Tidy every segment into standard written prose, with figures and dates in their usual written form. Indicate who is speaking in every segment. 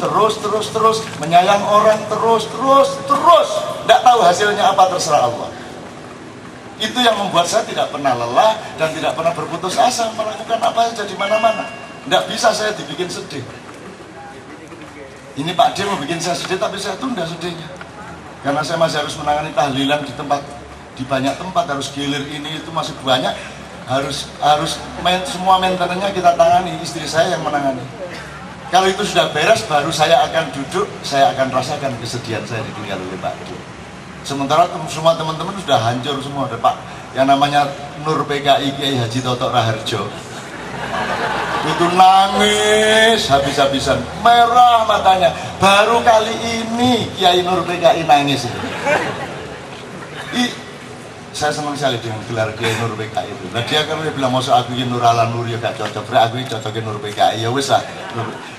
Speaker 1: terus menyayang orang terus, tidak tahu hasilnya apa, terserah Allah. Itu yang membuat saya tidak pernah lelah dan tidak pernah berputus asa melakukan apa saja di mana-mana. Tidak bisa saya dibikin sedih. Ini Pak D mau bikin saya sedih, tapi saya tunda sedihnya karena saya masih harus menangani tahlilan di banyak tempat, harus gilir ini itu masih banyak, semua maintenance-nya kita tangani, istri saya yang menangani. Kalau itu sudah beres, baru saya akan duduk, saya akan rasakan kesedihan saya ditinggal oleh Pak D. Sementara semua teman-teman sudah hancur semua, ada Pak yang namanya Nur PKI Kiai Haji Toto Raharjo. Itu nangis habis-habisan, merah matanya. Baru kali ini Kiai Nur PKI nangis. Saya senang sekali dengan gelar Kiai Nur PKI itu. Nah dia kan bilang masuk aku ini Nur ala Nur ya gak cocok. Aku ini cocoknya Nur PKI ya wis lah.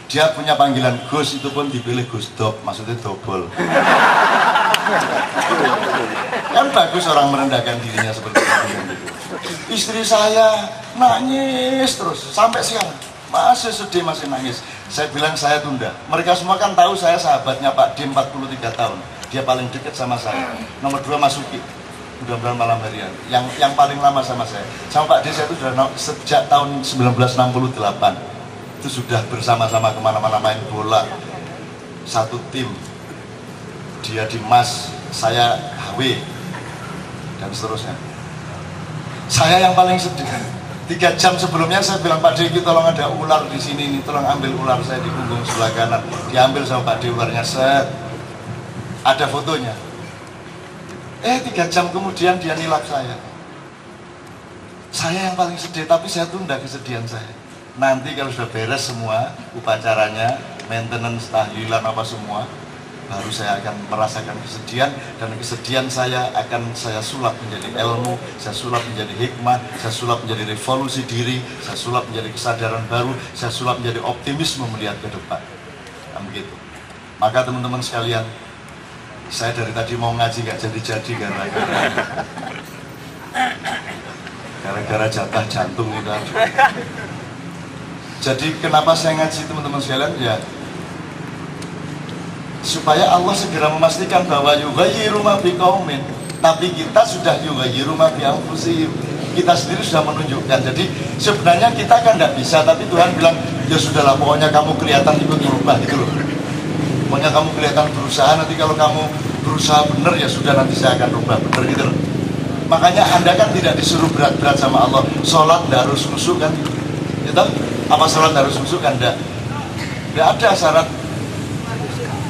Speaker 1: Dia punya panggilan Gus, itu pun dipilih Gus Dop, maksudnya dobol. Kan bagus orang merendahkan dirinya seperti itu. Istri saya nangis terus sampai siang, masih sedih, masih nangis. Saya bilang saya tunda. Mereka semua kan tahu saya sahabatnya Pak D 43 tahun. Dia paling dekat sama saya. Nomor 2 Masuki. Mudah-mudahan malam harian. Yang paling lama sama saya. Sama Pak D saya itu sudah sejak tahun 1968. Itu sudah bersama-sama kemana-mana main bola. Satu tim. Dia di MAS, saya HW, dan seterusnya. Saya yang paling sedih. 3 jam sebelumnya saya bilang, Pak D, tolong ada ular di sini nih, tolong ambil ular saya di punggung sebelah kanan. Diambil sama Pak D ularnya, set. Ada fotonya. 3 jam kemudian dia nilap saya. Saya yang paling sedih, tapi saya tunda kesedihan saya. Nanti kalau sudah beres semua upacaranya, maintenance, tahlilan apa semua, baru saya akan merasakan kesedihan, dan kesedihan saya akan saya sulap menjadi ilmu, saya sulap menjadi hikmah, saya sulap menjadi revolusi diri, saya sulap menjadi kesadaran baru, saya sulap menjadi optimisme melihat ke depan. Nah, begitu. Maka teman-teman sekalian, saya dari tadi mau ngaji gak jadi-jadi gara-gara jatah jantung itu. Jadi kenapa saya ngaji teman-teman sekalian ya? Supaya Allah segera memastikan bahwa yughayyiru ma biqaumin, tapi kita sudah yughayyiru ma bi anfusihim. Kita sendiri sudah menunjukkan. Jadi sebenarnya kita kan tidak bisa, tapi Tuhan bilang ya sudahlah, pokoknya kamu kelihatan ikut merubah gitu loh. Pokoknya kamu kelihatan berusaha, nanti kalau kamu berusaha benar ya sudah, nanti saya akan rubah benar gitu loh. Makanya Anda kan tidak disuruh berat-berat sama Allah. Sholat tidak harus khusyuk kan gitu? Apa sholat harus khusyuk kan? Tidak ada syarat.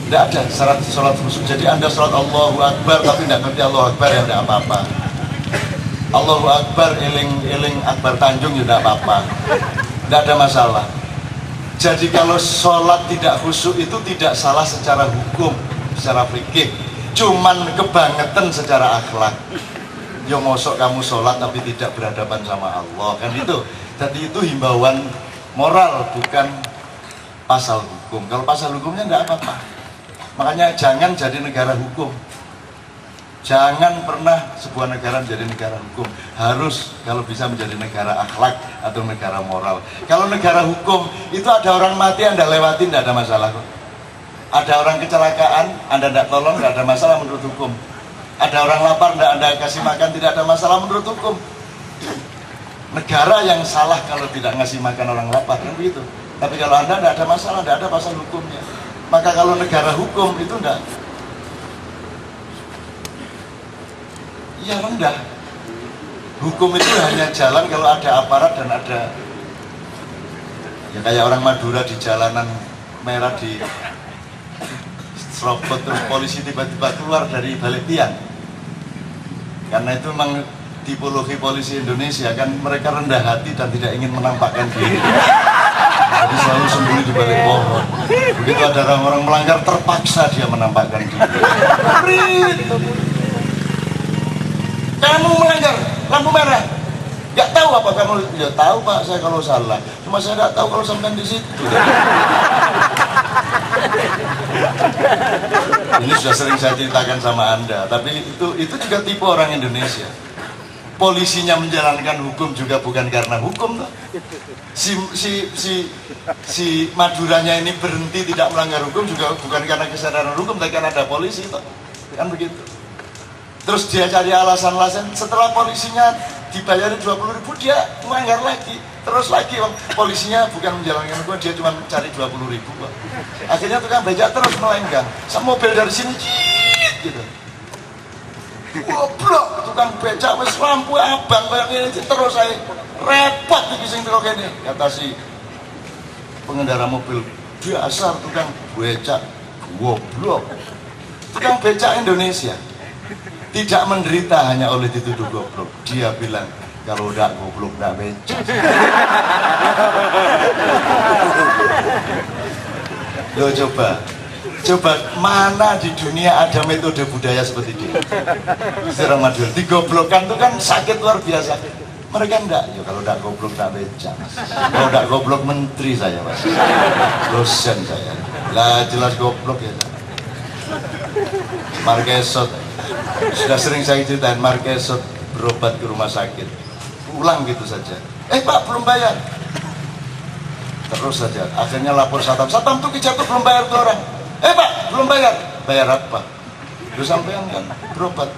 Speaker 1: Tidak ada syarat sholat khusyuk. Jadi Anda sholat Allahu Akbar tapi tidak ngerti Allahu Akbar ya tidak apa-apa. Allahu Akbar eling Akbar Tanjung ya tidak apa-apa. Tidak ada masalah. Jadi kalau sholat tidak khusyuk itu tidak salah secara hukum, secara fikih. Cuman kebangetan secara akhlak. Ya mosok kamu sholat tapi tidak berhadapan sama Allah kan itu. Jadi itu himbauan moral, bukan pasal hukum. Kalau pasal hukumnya tidak apa-apa. Makanya jangan jadi negara hukum. Jangan pernah sebuah negara menjadi negara hukum. Harus kalau bisa menjadi negara akhlak atau negara moral. Kalau negara hukum itu ada orang mati Anda lewatin tidak ada masalah kok. Ada orang kecelakaan Anda tidak tolong tidak ada masalah menurut hukum. Ada orang lapar tidak Anda kasih makan tidak ada masalah menurut hukum. Negara yang salah kalau tidak ngasih makan orang lapar kan begitu. Tapi kalau Anda tidak ada masalah, tidak ada pasal hukumnya. Maka kalau negara hukum itu enggak, ya rendah. Hukum itu hanya jalan kalau ada aparat dan ada, ya kayak orang Madura di jalanan merah di serobot terus polisi tiba-tiba keluar dari balik tiang. Karena itu memang tipologi polisi Indonesia kan, mereka rendah hati dan tidak ingin menampakkan diri. Jadi selalu sembunyi di balik pohon. Begitu ada orang-orang melanggar terpaksa dia menampakkan diri. Kamu melanggar lampu merah. Gak tahu apa kamu? Ya tahu Pak, saya kalau salah. Cuma saya tidak tahu kalau sampai di situ. Ini sudah sering saya ceritakan sama Anda. Tapi itu juga tipe orang Indonesia. polisinya menjalankan hukum juga bukan karena hukum toh. Si Maduranya ini berhenti tidak melanggar hukum juga bukan karena kesadaran hukum, tapi karena ada polisi toh. Kan begitu. Terus dia cari alasan-alasan, setelah polisinya dibayarin 20.000 dia melanggar lagi, terus lagi polisinya bukan menjalankan hukum, dia cuma cari 20.000 Pak. Akhirnya tukang becak terus melenggang, mobil dari sini gitu. Goblok, tukang becak wis lampu abang kayak gini terus saya repot iki sing teko kene. Kata si pengendara mobil, dasar tukang becak goblok. Tukang becak Indonesia tidak menderita hanya oleh dituduh goblok. Dia bilang kalau udah goblok udah becak. Lo coba mana di dunia ada metode budaya seperti ini? Secara Madura digoblokkan itu kan sakit luar biasa. Mereka enggak, ya kalau udah goblok tak becak. Kalau udah goblok menteri saya Mas, dosen saya. Lah jelas goblok ya. Marquesot sudah sering saya ceritain, Marquesot berobat ke rumah sakit, pulang gitu saja. Pak belum bayar. Terus saja, akhirnya lapor satpam. Satpam tuh kijatuh belum bayar tuh orang. Pak belum bayar. Bayar apa? Lu sampean kan berobat.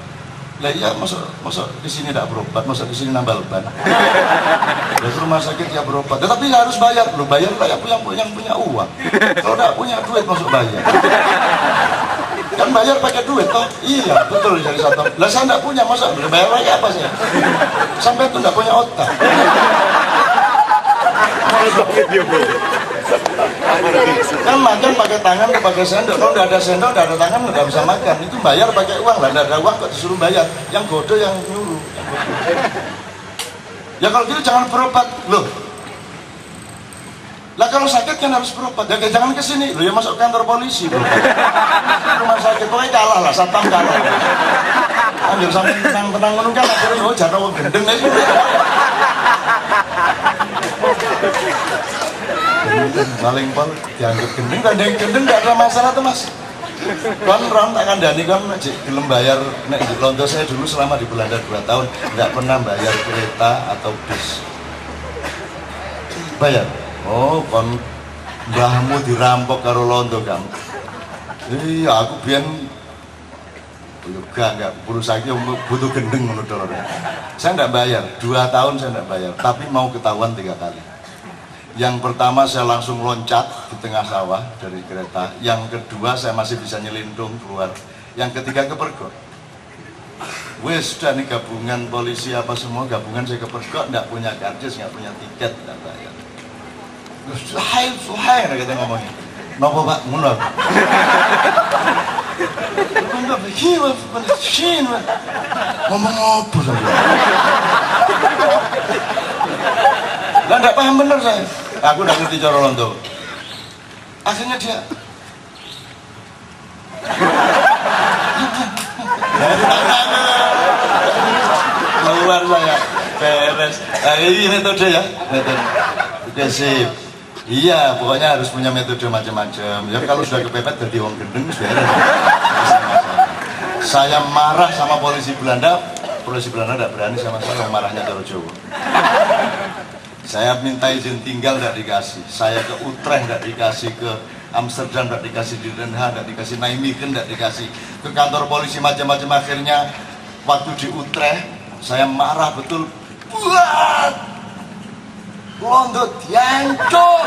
Speaker 1: Lah iya, masuk di sini tidak berobat, masuk di sini nambal ban. Dari rumah sakit ya berobat, tetapi harus bayar. Lu bayar lah yang punya uang. Kalau tidak punya duit masuk bayar. Kan bayar pakai duit toh? Iya betul dari satu. Lah saya tidak punya, masa bayar lagi apa saya? Sampai itu tidak punya otak. Kan makan pakai tangan, pakai sendok. Kalau tidak ada sendok, tidak ada tangan, nggak bisa makan. Itu bayar pakai uang lah, tidak ada uang kok disuruh bayar. Yang bodoh yang nyuruh. Ya kalau gitu jangan berobat loh. Lah kalau sakit kan harus berobat, ya jangan ke sini. Loh ya masuk kantor polisi bro. Rumah sakit pokoknya kalah lah, satpam kalah. Anjir sampai tenang-tenang menunggu kan akhirnya oh jatuh gendeng aja. Paling pol dianggap gendeng, dan yang gendeng gak ada masalah tuh Mas. Kan ram tak kandani kan belum bayar. Nek di Londo saya dulu selama di Belanda 2 tahun nggak pernah bayar kereta atau bis. Bayar. Oh, kon mbahmu dirampok karo Londo kan. Iya, aku biyen enggak perlu saiki butuh gendeng menurut orang. Saya enggak bayar, 2 tahun saya enggak bayar, tapi mau ketahuan 3 kali. Yang pertama saya langsung loncat di tengah sawah dari kereta. Yang kedua saya masih bisa nyelindung keluar. Yang ketiga kepergok. Wes sudah nih gabungan polisi apa semua gabungan saya kepergok, enggak punya karcis, enggak punya tiket, enggak bayar. Suhai, kita ngomongin. Nopo Pak, ngono. Enggak begini, ngomong apa saja. Lah enggak paham bener saya. Aku udah ngerti cara Londo. Akhirnya dia keluar saya beres. Ini metode ya, metode. Oke sip. Iya, pokoknya harus punya metode macam-macam. Ya kalau sudah kepepet jadi wong gendeng beres. Saya marah sama polisi Belanda tidak berani sama saya, marahnya cara Jawa. Saya minta izin tinggal tidak dikasih. Saya ke Utrecht tidak dikasih, ke Amsterdam tidak dikasih, di Den Haag tidak dikasih, Nijmegen tidak dikasih, ke kantor polisi macam-macam. Akhirnya waktu di Utrecht saya marah betul. Buat Londo diancur.